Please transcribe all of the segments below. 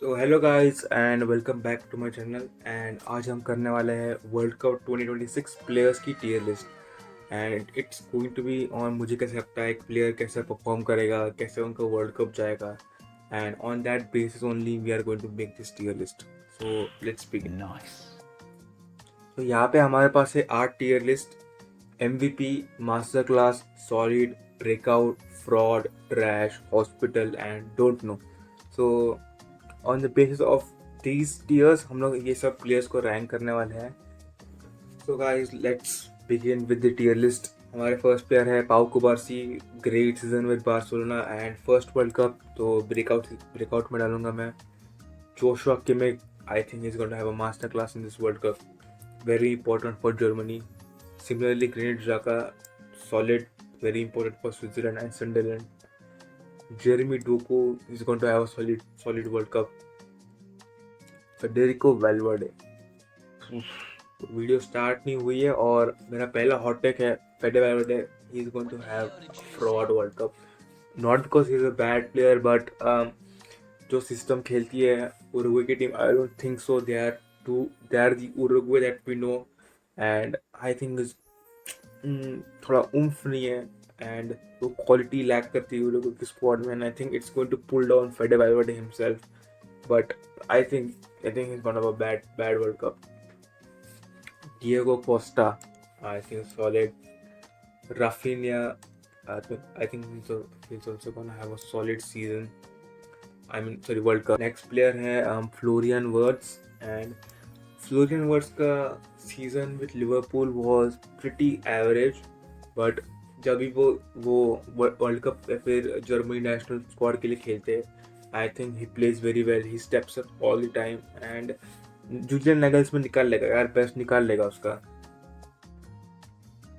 तो hello guys and welcome back to my channel. And आज हम करने वाले हैं वर्ल्ड कप 2026 प्लेयर्स की tier list. And it's going to be on मुझे कैसे लगता है एक प्लेयर कैसे परफॉर्म करेगा, कैसे उनका वर्ल्ड कप जाएगा, and on that basis only we are going to make this tier list. So let's begin. Nice. तो यहाँ पे हमारे पास है 8 tier list: MVP, master class, solid, breakout, fraud, trash, hospital and don't know. So on the basis of these tiers हम लोग ये सब प्लेयर्स को रैंक करने वाले हैं। So guys let's begin with the tier list. हमारे फर्स्ट प्लेयर है Pau Cubarsi. Great season with Barcelona and first world cup, तो ब्रेकआउट में डालूंगा मैं। Joshua Kimmich, I think is going to have a master class in this world cup, very important for Germany. Similarly, Granit Xhaka, solid, very important for Switzerland and Sunderland. Jeremy Doku is going to have a solid World Cup. Federico Valverde, video start नहीं हुई है और मेरा पहला hot take है Fede Valverde he is going to have fraud world cup. Not because he is a bad player but जो system खेलती है उरुग्वे की टीम, I don't think so they are the Uruguay that we know. And I think थोड़ा oomph नहीं है and वो quality lack करती है उरुग्वे की स्क्वाड में। And I think it's going to pull down Fede Valverde himself, but I think he's going to have a bad World Cup. Diego Costa, I think solid. Rafinha, I think he's also gonna have a solid season. I mean, sorry, World Cup. Next player है Florian Wirtz, and Florian Wirtz का season with Liverpool was pretty average, but जब भी वो world cup या फिर Germany national squad के लिए खेलते हैं, I think he plays very well, he steps up all the time and Julian Nagelsmann निकाल लेगा यार, बेस्ट निकाल लेगा उसका।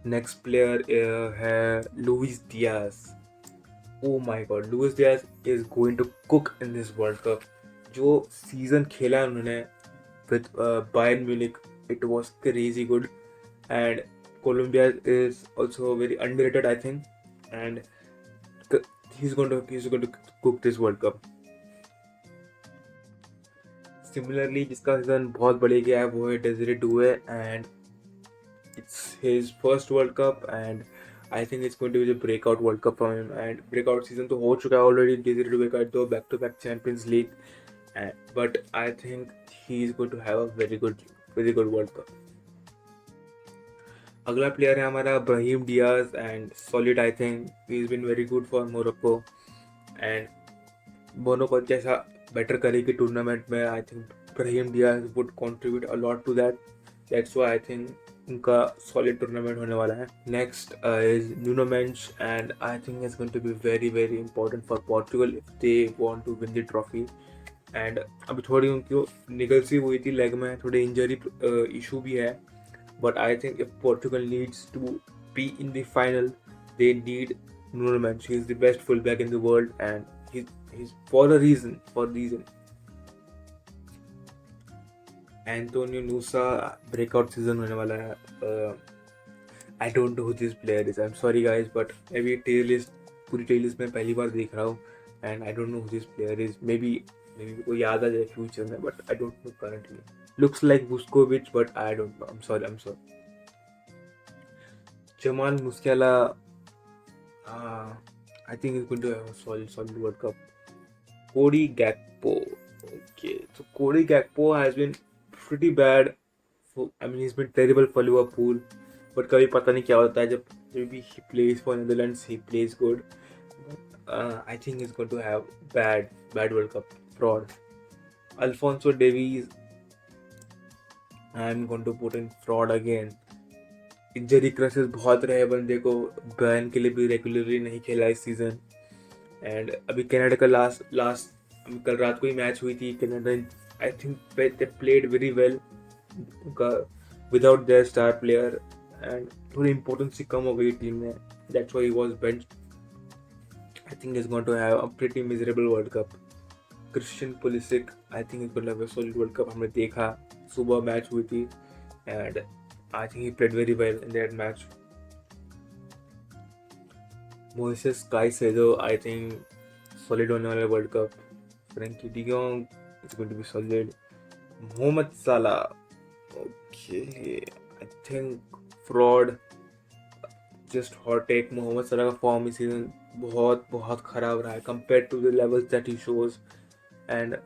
नेक्स्ट प्लेयर है Luis Diaz. Oh my god, Luis Diaz is going to cook in this world Cup. जो season खेला उन्होंने with Bayern Munich, it was crazy good. And Colombia is also very underrated I think, and he's going to cook this world cup. Similarly जिसका season बहुत बढ़िया गया है वो है डेज़िरे Doue, and it's his first World Cup and I think it's going to be the breakout World Cup for him. And breakout season तो हो चुका है ऑलरेडी, डेज़िरे डुए का दो back to back Champions League, but I think he is going to have a very good World Cup. अगला player है हमारा Brahim Diaz, and solid, I think he is been very good for Morocco and Morocco जैसा better करेगी tournament में, I think Brahim Diaz would contribute a lot to that. That's why I think उनका solid tournament होने वाला है। Next is Nuno Mendes, and I think it's going to be very important for Portugal if they want to win the trophy. And अभी थोड़ी उनकी निगल सी हुई थी लेग में, थोड़ी इंजरी इशू भी है, but I think if Portugal needs to be in the final, they need Nuno Mendes. He is the best fullback in the world, and he's for a reason. Antonio Nusa breakout season होने वाला है। I don't know who this player is. I'm sorry guys, but maybe पूरी tier list में पहली बार देख रहा हूँ, and I don't know who this player is. Maybe को याद आ जाए फ्यूचर में, but I don't know currently. Looks like Vuskovic, but I don't know. I'm sorry. Jamal Musiala, I think he's going to have a solid World Cup. Cody Gakpo. Okay, so Cody Gakpo has been pretty bad. He's been terrible for Liverpool. But कभी पता नहीं क्या होता है जब भी he plays for Netherlands, he plays good. I think he's going to have bad World Cup. Fraud. Alphonso Davies, I'm going to put in fraud again. Injury crisis बहुत रहे बंदे को, बैन के लिए भी रेगुलरली नहीं खेला इस सीजन। एंड अभी कनाडा का लास्ट कल रात को ही मैच हुई थी। Canada, I think they played very well उनका without their star player, and थोड़ी इंपॉर्टेंस कम हो गई टीम में, that's why he was bench. I think is going to have a pretty miserable World Cup. Christian Pulisic, I think is going to have a solid World Cup. हमने देखा सुबह match हुई थी and I think he played very well in that match. Moises Caicedo, I think solid होने वाला world cup. Frenkie de Jong, is going to be solid. Mohamed Salah. Okay, I think fraud. Just hot take. Mohamed Salah का form इस season बहुत बहुत खराब रहा है compared to the levels that he shows, and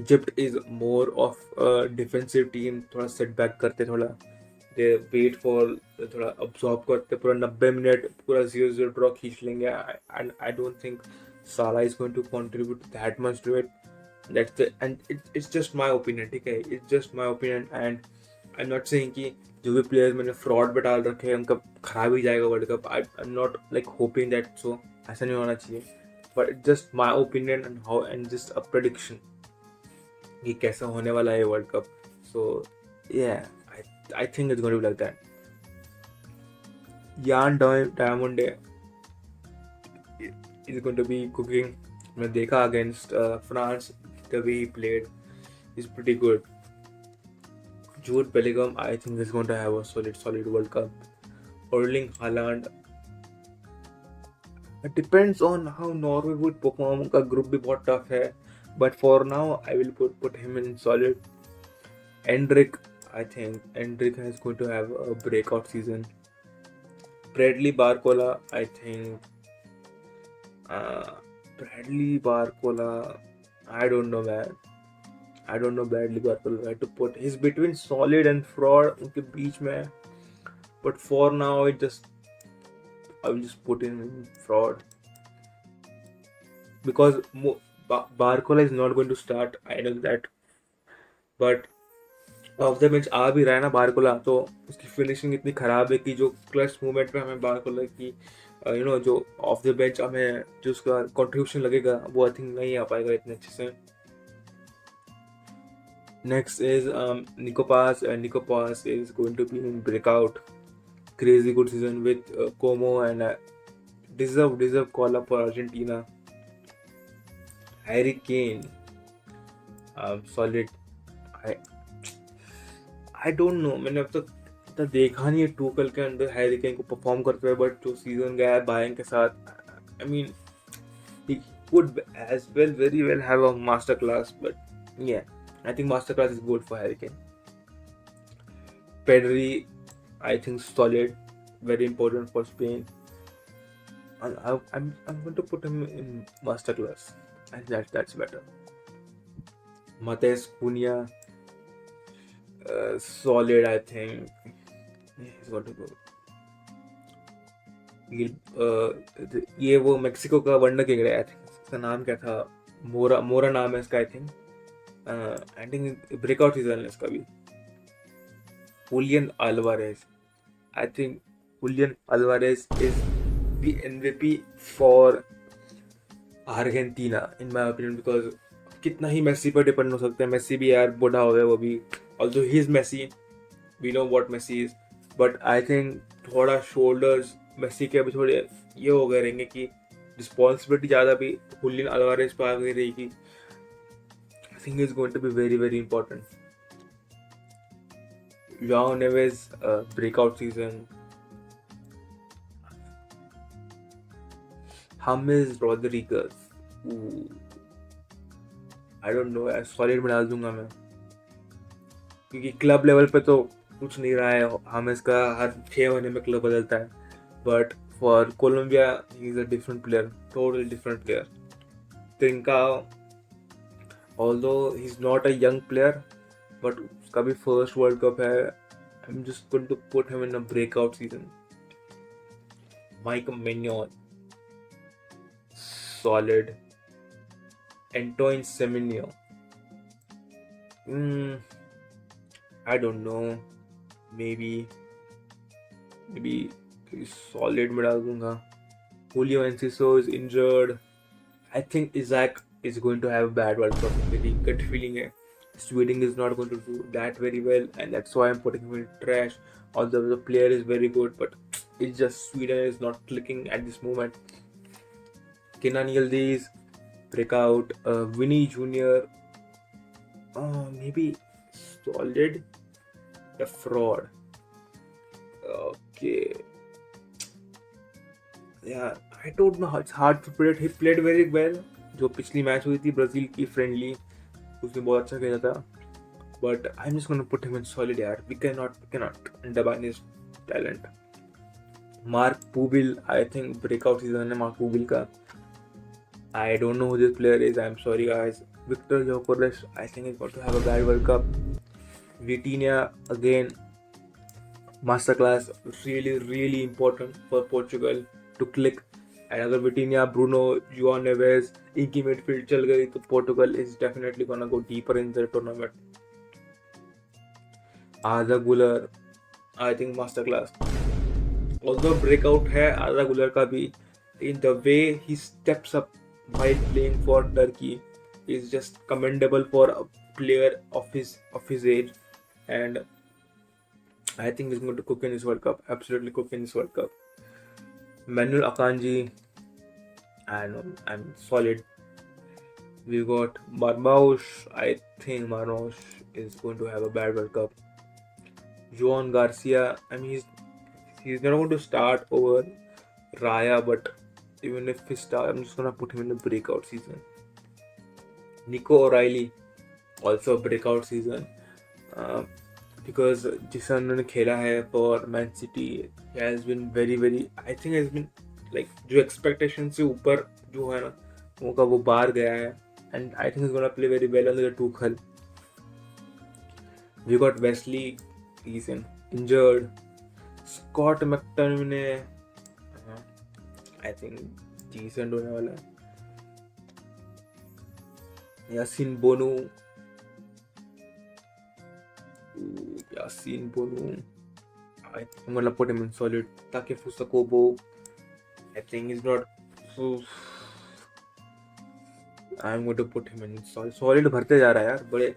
Egypt is more of a defensive team. थोड़ा setback करते, थोड़ा they wait for, थोड़ा absorb करते, पूरा 90 मिनट पूरा 0-0 ड्रॉ खींच लेंगे, and I don't think Salah is going to contribute that much to it. That's the, and it's just my opinion, ठीक है, it's just my opinion, and I'm not saying कि जो भी प्लेयर्स मैंने fraud पे डाल रखे हैं उनका खराब ही जाएगा World cup. I am not like hoping that, so ऐसा नहीं होना चाहिए, but it's just my opinion and how and just a prediction कि कैसा होने वाला है World Cup. So I think it's going to be like that. Yan Diomande is going to be cooking. मैंने देखा against France, the way he played is pretty good. Jude Bellingham, I think, is going to have a solid World Cup. Erling Haaland. It depends on how Norway would perform. उनका group भी बहुत tough है, but for now I will put him in solid. Endrick, I think Endrick is going to have a breakout season. Bradley Barcola, I think. Bradley Barcola, I don't know, man. I don't know Bradley Barcola where to put. He's between solid and fraud उनके बीच में, but for now I will just put him in fraud because Barcola is not going to start. I know that, but off the bench आ भी रहा है ना Barcola, तो उसकी finishing इतनी खराब है कि जो क्लच मूवमेंट में हमें बारकोला की जो ऑफ द बेंच हमें जो उसका कंट्रीब्यूशन लगेगा वो आई थिंक नहीं आ पाएगा इतने अच्छे से. Next is Nico Pass, and Nico Pass is going to be in breakout. Crazy good season with Como, and deserve call up for Argentina. Harry Kane, solid. I don't know. मैंने अब तक देखा नहीं है टूकल के अंदर Harry Kane को perform करते हुए, बट जो सीजन गया है बायर्न के साथ, I mean he could as well very well have a master class, but yeah. I think masterclass is good for Harry Kane. Pedri, I think solid, very important for Spain. And I'm going to put him in masterclass. I think that's better. Matheus Cunha, solid. I think he's got to go. ये वो Mexico का wonder king है, इसका नाम क्या था, मोरा नाम है इसका, I think. I think breakout season is coming. Julian Alvarez. I think Julian Alvarez is the MVP for Argentina in my opinion, because कितना ही मेसी पर डिपेंड हो सकते हैं. मेसी भी यार बूढ़ा हो गया वो भी, although he is Messi, we know what Messi is, but I think थोड़ा shoulders मेसी के अभी थोड़े ये हो गए रहेंगे कि रिस्पॉन्सिबिलिटी ज़्यादा भी जुलियन अल्वारेज पर आ गई रहेगी. I think is going to be very important. João Neves, breakout season. James Rodriguez. Ooh. I don't know. Solid में डाल दूंगा मैं, क्योंकि क्लब लेवल पे तो कुछ नहीं रहा है. हामिस का हर 6 महीने में क्लब बदलता है, but for Colombia he is a different player, totally different player. Trincao, although he's not a young player, but उसका भी फर्स्ट वर्ल्ड कप है. I'm just going to put him in a breakout season. Mike Mignon, solid. Antoine Semenyo, I don't know, maybe solid में डाल दूंगा. Julio Enciso is injured. I think Isaac is going to have a bad World Cup. मेरी gut feeling है Sweden is not going to do that very well, and that's why I'm putting him in trash. Although the player is very good, but it's just Sweden is not clicking at this moment. Kenan Yildiz, breakout. Vinny Jr. Maybe solid. The fraud. Okay. Yeah, I don't know. It's hard to predict. He played very well. जो पिछली match हुई थी Brazil की friendly, उसने बहुत अच्छा खेला था, but I am just gonna put him in solid यार. We cannot undermine his talent. Marc Pubill, I think breakout season है मार्क पूबिल का. I don't know who this player is. I'm sorry, guys. Victor Gyökeres, I think he's going to have a bad World Cup. Vitinha, again, masterclass. Really important for Portugal to click. And अगर Vitinha, Bruno, João Neves, इनकी midfield चल गई तो Portugal is definitely gonna go deeper in the tournament. Arda Güler, I think masterclass. Although breakout है Arda Güler का भी, in the way he steps up while playing for Turkey is just commendable for a player of his age, and I think he's going to cook in this World Cup. Absolutely cook in this World Cup. Manuel Akanji, I know I'm solid. We got Marmoush. I think Marmoush is going to have a bad World Cup. Joan Garcia, I mean he's not going to start over Raya, but even if he starts, I'm just gonna put him in the breakout season. Nico O'Reilly, also a breakout season, because जिस उन्होंने खेला है for Man City, he has been very, I think has been like जो expectation से ऊपर जो है ना वो बाहर गया है, and I think he's gonna play very well under Tuchel. We got Wesley, he's injured. Scott McTominay, I think decent होने वाला है. Yasin Bonu, I'm gonna put him in solid. Takefusa Kobo, I think he's not. I'm going to put him in solid. Solid भरते जा रहा है यार बड़े.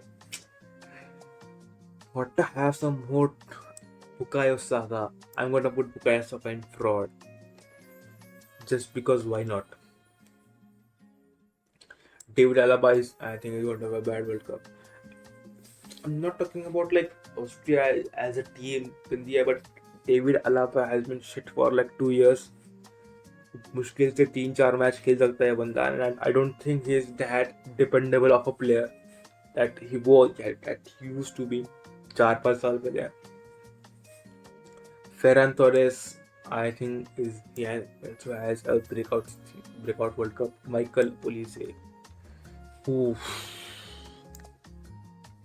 Got to have some more Bukayo Saka. I'm gonna put Bukayo Saka in fraud. Just because why not? David Alaba is, I think he's going to have a bad World Cup. I'm not talking about like Austria as a team, India, but David Alaba has been shit for like 2 years. मुश्किल से 3-4 match खेल सकता है बंदा, and I don't think he is that dependable of a player that he used to be 4-5 साल पहले. Ferran Torres, I think he has a breakout World Cup. Michael Olise.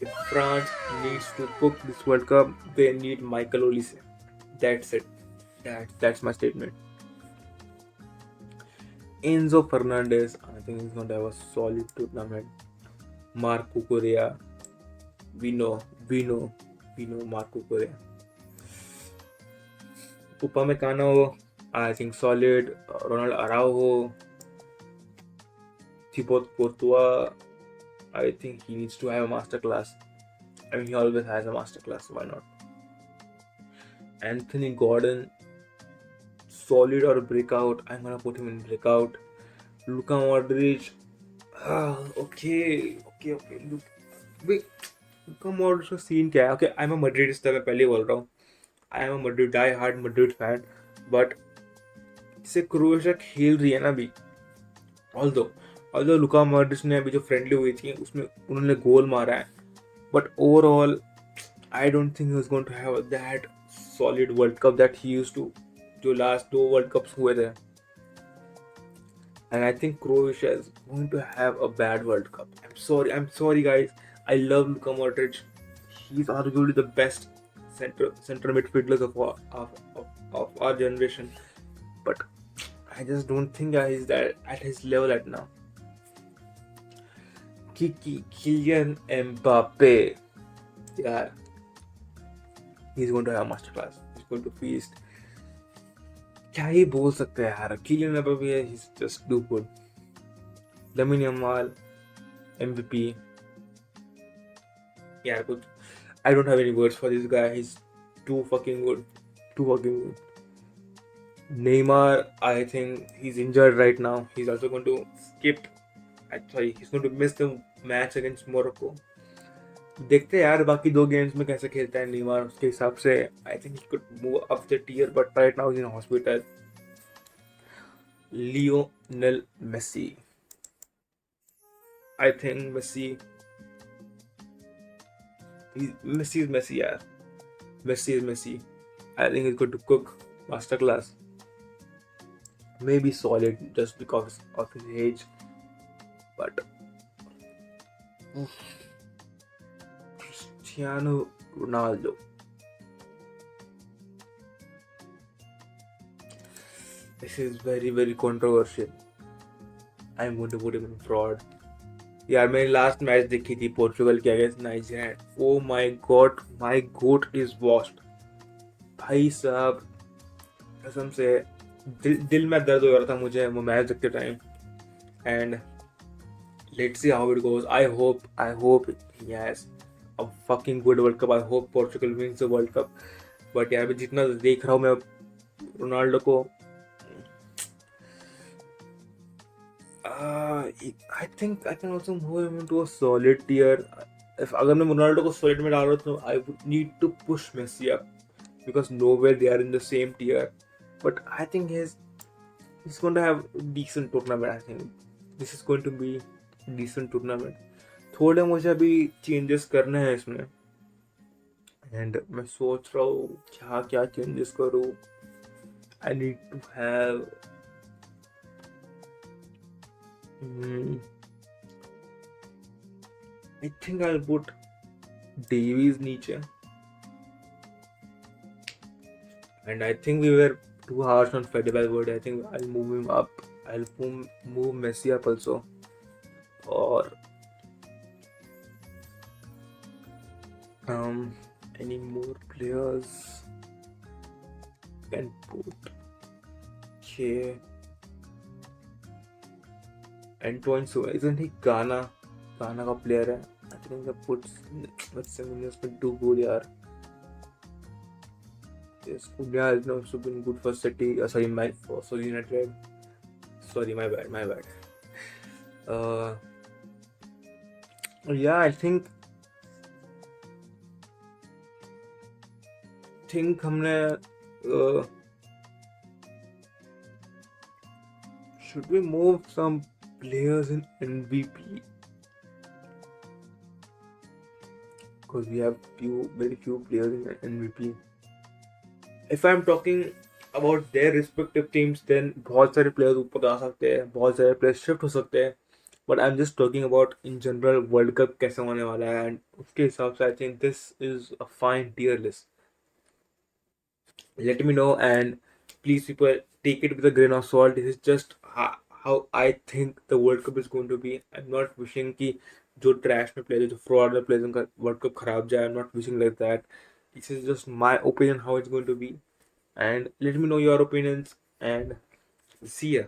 If France needs to cook this World Cup, they need Michael Olise. That's it. That's my statement. Enzo Fernandez, I think he's going to have a solid tournament. Marco Correa, we know Marco Correa. Upamecano, I think solid. Ronald Araujo, Thibaut Courtois, I think he needs to have a masterclass. I mean, he always has a masterclass. Why not? Anthony Gordon, solid or breakout. I'm gonna put him in breakout. Luka Modric, okay. Wait, Luka Modric का scene क्या है? Okay, I'm a Madridista, मैं पहले बोल रहा हूँ. I am a die-hard Madrid fan, but इससे Croatia खेल रही है ना अभी. Although लुका मॉड्रिच ने अभी जो फ्रेंडली हुई थी उसमें उन्होंने गोल मारा है, but overall I don't think he is going to have that solid World Cup that he used to, जो last 2 World Cups हुए थे. And I think Croatia is going to have a bad World Cup. I'm sorry guys. I love Luka Modric. He's arguably the best center midfielders of our generation. But I just don't think he's that at his level right now. Kylian Mbappe. Yeah. He's going to have a masterclass. He's going to feast. क्या ही बोल सकते हैं यार. Kylian Mbappe, he's just too good. Lamine Yamal, MVP. यार कुछ I don't have any words for this guy. He's too fucking good. Neymar, I think he's injured right now. He's also going to he's going to miss the match against Morocco. देखते हैं यार बाकी 2 games में कैसे खेलता है नीमार, उसके हिसाब से I think he could move up the tier, but right now is in hospital. Lionel Messi, I think Messi is Messi, yeah. Messi is Messi. I think he's going to cook masterclass. Maybe solid just because of his age, but Cristiano Ronaldo. This is very very controversial. I'm going to put him in fraud. यार मैंने last match देखी थी Portugal के against Nigeria. Oh my god, my goat is washed. भाई साहब कसम से दिल में दर्द हो रहा था मुझे वो मैच देखते time. And let's see how it goes. I hope he has a fucking good world cup. I hope Portugal wins the world cup. But यार मैं जितना देख रहा हूँ मैं रोनाल्डो को, I think I can also move him into a solid tier. If अगर मैं रोनाल्डो को solid में डाल रहा हूँ तो I would need to push Messi up because nowhere they are in the same tier. But I think he's going to have decent tournament. I think this is going to be decent tournament. थोड़े मुझे अभी changes करने हैं इसमें and मैं सोच रहा हूँ क्या क्या changes करूँ. I need to have I think I'll put Davies नीचे. And I think we were too harsh on Fede Valverde. I think I'll move him up. I'll move Messi up also. Or any more players can put. Okay. Antoine Suarez, isn't he Ghana का player है. I think that puts उसमें too good यार. Yes, Cunha has also been good for City. For United. Sorry, my bad. Yeah, I think हमने should we move some players in MVP because we have very few players in MVP. If I'm talking about their respective teams, then बहुत सारे players ऊपर आ सकते हैं, बहुत सारे players shift हो सकते हैं. But I'm just talking about in general World Cup कैसे होने वाला है, and उसके हिसाब से I think this is a fine tier list. Let me know, and please people take it with a grain of salt. This is just how I think the World Cup is going to be. I'm not wishing कि जो trash में play जो fraud में play उनका World Cup खराब जाए. I'm not wishing like that. This is just my opinion how it's going to be, and let me know your opinions and see ya.